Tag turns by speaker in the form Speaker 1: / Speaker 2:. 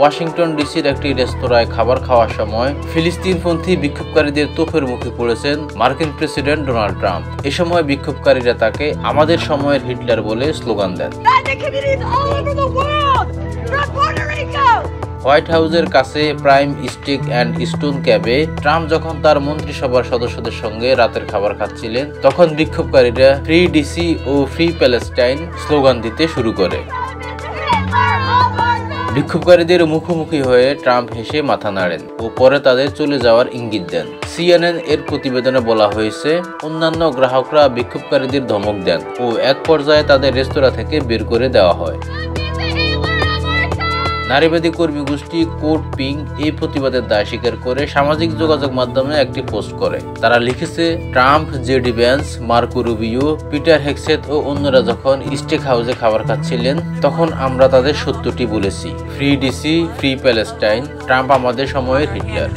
Speaker 1: Washington ডিসির একটি রেস্তোরাঁয় খাবার খাওয়ার সময় ফিলিস্তিনপন্থী বিক্ষোভকারীদের তোপের মুখে পড়েছেন মার্কিন প্রেসিডেন্ট ডোনাল্ড ট্রাম্প। এ সময় বিক্ষোভকারীরা তাকে আমাদের সময়ের হিটলার বলে স্লোগান দেন। হোয়াইট হাউসের কাছে প্রাইম স্টিক অ্যান্ড স্টোন ক্যাবে ট্রাম্প যখন তার মন্ত্রিসভার সদস্যদের সঙ্গে রাতের খাবার খাচ্ছিলেন, তখন বিক্ষোভকারীরা ফ্রি ডিসি ও ফ্রি প্যালেস্টাইন স্লোগান দিতে শুরু করে। বিক্ষোভকারীদের মুখোমুখি হয়ে ট্রাম্প হেসে মাথা নাড়েন ও পরে তাদের চলে যাওয়ার ইঙ্গিত দেন। CNN এর প্রতিবেদনে বলা হয়েছে, অন্যান্য গ্রাহকরা বিক্ষোভকারীদের ধমক দেন ও এক পর্যায়ে তাদের রেস্তোরাঁ থেকে বের করে দেওয়া হয়। নারীবাদী কর্মী গোষ্ঠী কোড পিঙ্ক এই প্রতিবাদের দায় স্বীকার করে সামাজিক যোগাযোগ মাধ্যমে একটি পোস্ট করে। তারা লিখেছে, Trump, JD Vance, Marco Rubio, Peter Hegseth ও অন্যরা যখন স্টেক হাউসে খাবার খাচ্ছিলেন, তখন আমরা তাদের সত্যটি বলেছি, free DC, free Palestine, Trump আমাদের সময়ের হিটলার।